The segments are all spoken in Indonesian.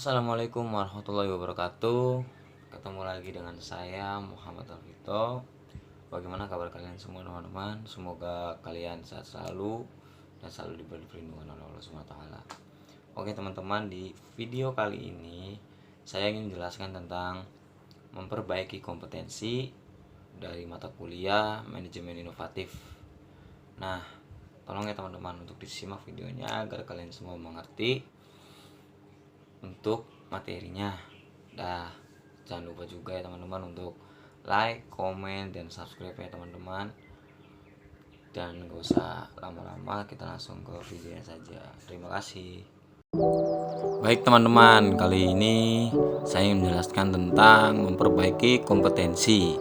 Assalamualaikum warahmatullahi wabarakatuh. Ketemu lagi dengan saya Muhammad Alvito. Bagaimana kabar kalian semua teman-teman? Semoga kalian sehat selalu dan selalu diberi perlindungan oleh Allah SWT. Oke teman-teman, di video kali ini saya ingin menjelaskan tentang memperbaiki kompetensi dari mata kuliah manajemen inovatif. Nah, tolong ya teman-teman untuk disimak videonya agar kalian semua mengerti untuk materinya. Jangan lupa juga ya teman-teman untuk like, komen, dan subscribe ya teman-teman. Dan gak usah lama-lama, kita langsung ke videonya saja. Terima kasih. Baik teman-teman, kali ini saya ingin menjelaskan tentang memperbaiki kompetensi.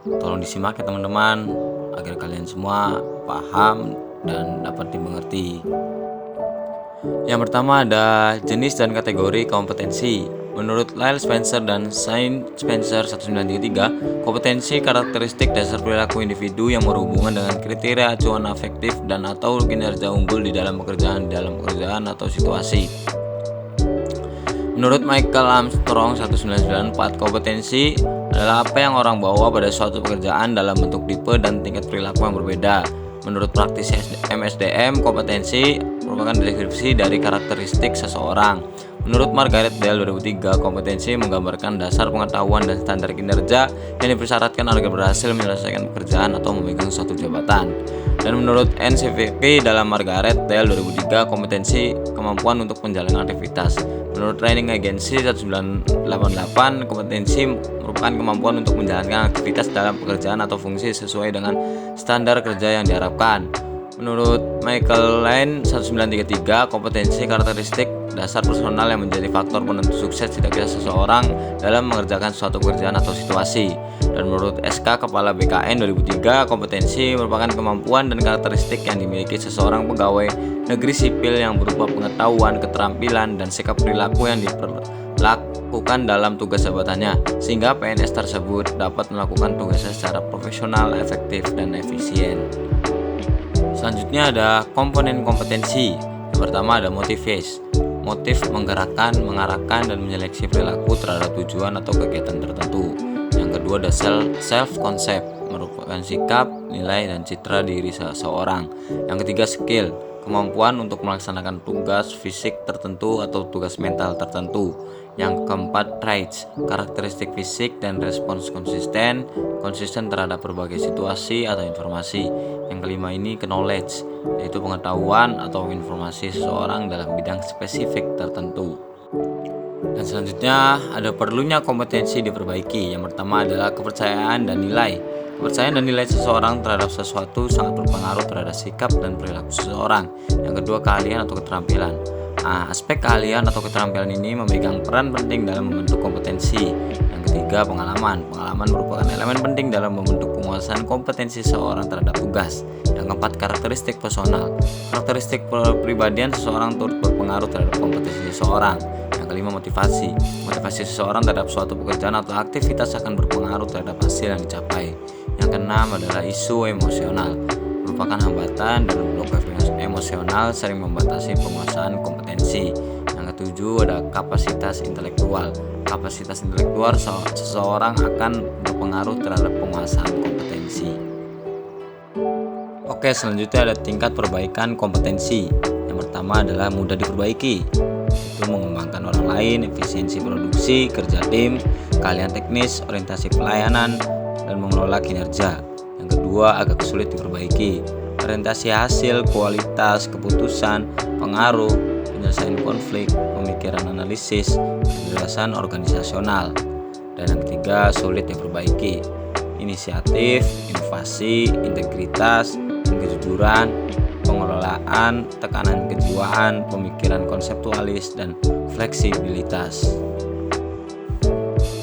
Tolong disimak ya teman-teman agar kalian semua paham dan dapat dimengerti. Yang pertama ada jenis dan kategori kompetensi. Menurut Lyle Spencer dan Saint Spencer 1933, kompetensi karakteristik dasar perilaku individu yang berhubungan dengan kriteria acuan afektif dan atau kinerja unggul di dalam pekerjaan atau situasi. Menurut Michael Armstrong 1994, kompetensi adalah apa yang orang bawa pada suatu pekerjaan dalam bentuk tipe dan tingkat perilaku yang berbeda. Menurut praktisi MSDM, kompetensi merupakan deskripsi dari karakteristik seseorang. Menurut Margaret Dale 2003, kompetensi menggambarkan dasar pengetahuan dan standar kinerja yang dipersyaratkan agar berhasil menyelesaikan pekerjaan atau memegang suatu jabatan. Dan menurut NCVP dalam Margaret Dale 2003, kompetensi kemampuan untuk menjalankan aktivitas. Menurut Training Agency 1988, kompetensi merupakan kemampuan untuk menjalankan aktivitas dalam pekerjaan atau fungsi sesuai dengan standar kerja yang diharapkan. Menurut Michael Lane 1933, kompetensi karakteristik dasar personal yang menjadi faktor penentu sukses tidaknya seseorang dalam mengerjakan suatu pekerjaan atau situasi. Dan menurut SK Kepala BKN 2003, kompetensi merupakan kemampuan dan karakteristik yang dimiliki seseorang pegawai negeri sipil yang berupa pengetahuan, keterampilan, dan sikap perilaku yang diperlakukan dalam tugas jabatannya, sehingga PNS tersebut dapat melakukan tugasnya secara profesional, efektif, dan efisien. Selanjutnya ada komponen kompetensi. Yang pertama ada motivasi. Motif menggerakkan, mengarahkan, dan menyeleksi perilaku terhadap tujuan atau kegiatan tertentu. Yang kedua ada self concept, merupakan sikap, nilai, dan citra diri seseorang. Yang ketiga skill, kemampuan untuk melaksanakan tugas fisik tertentu atau tugas mental tertentu. Yang keempat traits, karakteristik fisik dan respons konsisten terhadap berbagai situasi atau informasi. Yang kelima ini knowledge, yaitu pengetahuan atau informasi seseorang dalam bidang spesifik tertentu. Dan selanjutnya ada perlunya kompetensi diperbaiki. Yang pertama adalah kepercayaan dan nilai. Kepercayaan dan nilai seseorang terhadap sesuatu sangat berpengaruh terhadap sikap dan perilaku seseorang. Yang kedua keahlian atau keterampilan. Aspek keahlian atau keterampilan ini memegang peran penting dalam membentuk kompetensi. Yang ketiga pengalaman. Pengalaman merupakan elemen penting dalam membentuk penguasaan kompetensi seseorang terhadap tugas. Yang keempat karakteristik personal. Karakteristik kepribadian seseorang turut berpengaruh terhadap kompetensi seseorang. Yang kelima motivasi. Motivasi seseorang terhadap suatu pekerjaan atau aktivitas akan berpengaruh terhadap hasil yang dicapai. Yang keenam adalah isu emosional. Merupakan hambatan dan blok emosional sering membatasi penguasaan kompetensi. Yang ketujuh ada kapasitas intelektual. Kapasitas intelektual seseorang akan berpengaruh terhadap penguasaan kompetensi. Oke, selanjutnya ada tingkat perbaikan kompetensi. Yang pertama adalah mudah diperbaiki, itu mengembangkan orang lain, efisiensi produksi, kerja tim, keahlian teknis, orientasi pelayanan, dan mengelola kinerja. Yang kedua agak sulit diperbaiki, orientasi hasil, kualitas, keputusan, pengaruh, penyelesaian konflik, pemikiran analisis, kejelasan organisasional. Dan yang ketiga sulit diperbaiki, inisiatif, inovasi, integritas, dan kejujuran, pengelolaan, tekanan kejiwaan, pemikiran konseptualis, dan fleksibilitas.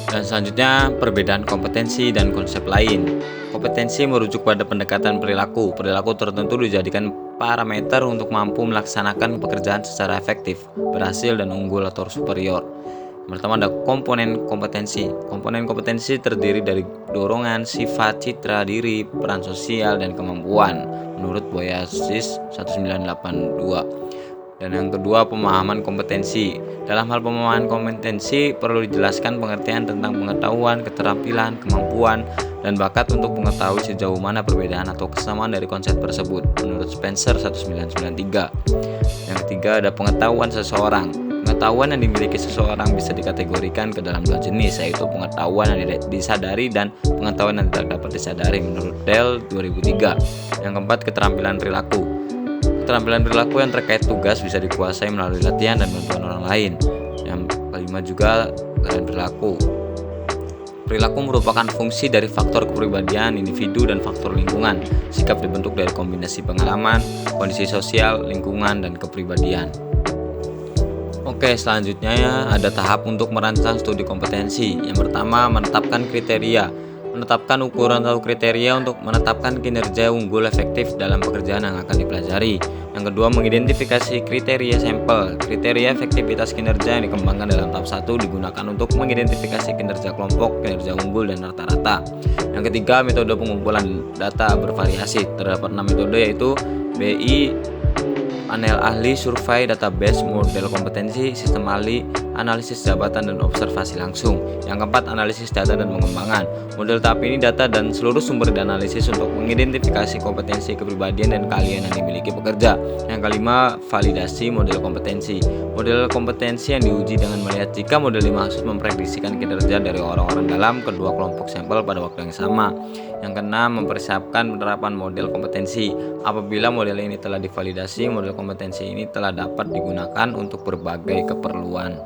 Dan selanjutnya perbedaan kompetensi dan konsep lain. Kompetensi merujuk pada pendekatan perilaku. Perilaku tertentu dijadikan parameter untuk mampu melaksanakan pekerjaan secara efektif, berhasil, dan unggul atau superior. Yang pertama ada komponen kompetensi. Komponen kompetensi terdiri dari dorongan, sifat, citra diri, peran sosial, dan kemampuan. Menurut Boyasis 1982. Dan yang kedua, pemahaman kompetensi. Dalam hal pemahaman kompetensi perlu dijelaskan pengertian tentang pengetahuan, keterampilan, kemampuan, dan bakat untuk mengetahui sejauh mana perbedaan atau kesamaan dari konsep tersebut menurut Spencer 1993. Yang ketiga, ada pengetahuan seseorang. Pengetahuan yang dimiliki seseorang bisa dikategorikan ke dalam dua jenis, yaitu pengetahuan yang disadari dan pengetahuan yang tidak dapat disadari menurut Dell 2003. Yang keempat, keterampilan perilaku. Keterampilan perilaku yang terkait tugas bisa dikuasai melalui latihan dan bantuan orang lain. Yang kelima juga, keadaan perilaku. Perilaku merupakan fungsi dari faktor kepribadian individu dan faktor lingkungan. Sikap dibentuk dari kombinasi pengalaman, kondisi sosial, lingkungan, dan kepribadian. Oke, selanjutnya ada tahap untuk merancang studi kompetensi. Yang pertama, menetapkan kriteria. Menetapkan ukuran atau kriteria untuk menetapkan kinerja unggul efektif dalam pekerjaan yang akan dipelajari. Yang kedua, mengidentifikasi kriteria sampel. Kriteria efektivitas kinerja yang dikembangkan dalam tahap 1 digunakan untuk mengidentifikasi kinerja kelompok, kinerja unggul, dan rata-rata. Yang ketiga, metode pengumpulan data bervariasi. Terdapat 6 metode, yaitu BI, panel ahli, survei, database, model kompetensi, sistem ahli, analisis jabatan, dan observasi langsung. Yang keempat, analisis data dan pengembangan. Model tahap ini data dan seluruh sumber dianalisis untuk mengidentifikasi kompetensi, kepribadian, dan keahlian yang dimiliki pekerja. Yang kelima, validasi model kompetensi. Model kompetensi yang diuji dengan melihat jika model dimaksud memprediksikan kinerja dari orang-orang dalam kedua kelompok sampel pada waktu yang sama. Yang keenam, mempersiapkan penerapan model kompetensi. Apabila model ini telah divalidasi, model kompetensi ini telah dapat digunakan untuk berbagai keperluan.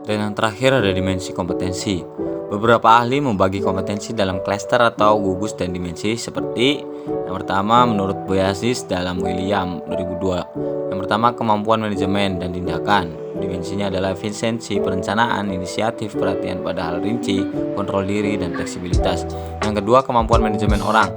Dan yang terakhir ada dimensi kompetensi. Beberapa ahli membagi kompetensi dalam klaster atau gugus dan dimensi seperti yang pertama menurut Boyasis dalam William 2002. Yang pertama, kemampuan manajemen dan tindakan. Dimensinya adalah efisiensi, perencanaan, inisiatif, perhatian pada hal rinci, kontrol diri, dan fleksibilitas. Yang kedua, kemampuan manajemen orang.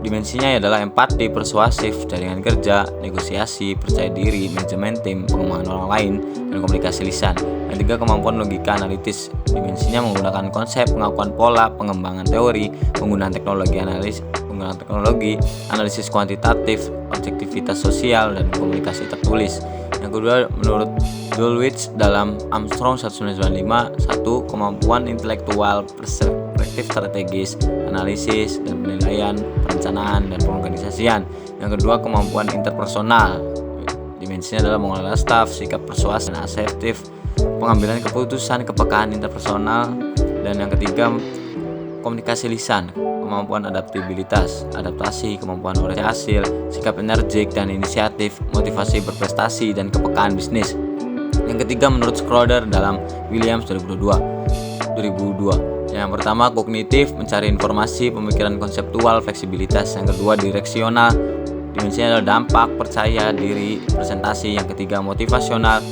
Dimensinya adalah empati, persuasif, jaringan kerja, negosiasi, percaya diri, manajemen tim, pengembangan orang lain, dan komunikasi lisan. Yang ketiga, kemampuan logika analitis. Dimensinya menggunakan konsep, pengakuan pola, pengembangan teori, penggunaan teknologi analisis kuantitatif, objektivitas sosial, dan komunikasi tertulis. Yang kedua, menurut Dulwich dalam Armstrong 1995, 1. Kemampuan intelektual, perspektif strategis, analisis dan penilaian, perencanaan, dan pengorganisasian. Yang kedua, kemampuan interpersonal. Dimensinya adalah mengelola staf, sikap persuasi dan asertif, pengambilan keputusan, kepekaan interpersonal. Dan yang ketiga, komunikasi lisan, kemampuan adaptabilitas, adaptasi, kemampuan orientasi hasil, sikap energik dan inisiatif, motivasi berprestasi, dan kepekaan bisnis. Yang ketiga, menurut Schroeder dalam Williams 2002. Yang pertama, kognitif, mencari informasi, pemikiran konseptual, fleksibilitas. Yang kedua, direksional, dimensinya adalah dampak, percaya diri, presentasi. Yang ketiga, motivasional,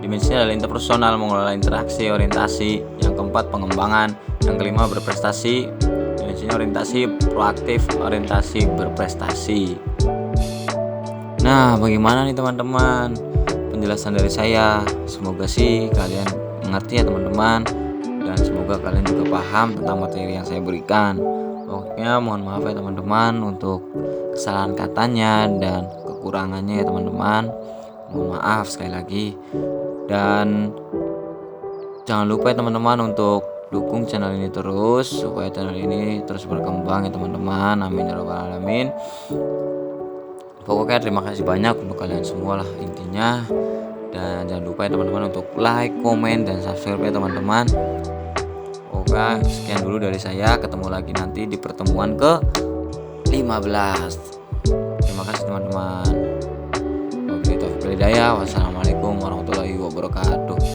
dimensinya adalah interpersonal, mengelola interaksi, orientasi. Yang keempat, pengembangan. Yang kelima, berprestasi, dimensinya orientasi, proaktif, orientasi, berprestasi. Nah, bagaimana nih teman-teman penjelasan dari saya? Semoga sih kalian mengerti ya teman-teman, dan semoga kalian juga paham tentang materi yang saya berikan. Pokoknya mohon maaf ya teman-teman untuk kesalahan katanya dan kekurangannya ya teman-teman. Mohon maaf sekali lagi. Dan jangan lupa ya teman-teman untuk dukung channel ini terus supaya channel ini terus berkembang ya teman-teman. Amin ya rabbal alamin. Pokoknya terima kasih banyak untuk kalian semua lah intinya. Dan jangan lupa ya teman-teman untuk like, komen, dan subscribe ya teman-teman. Oke, sekian dulu dari saya. Ketemu lagi nanti di pertemuan ke-15. Terima kasih teman-teman. Oke, taufiq wal hidayah. Wassalamualaikum warahmatullahi wabarakatuh.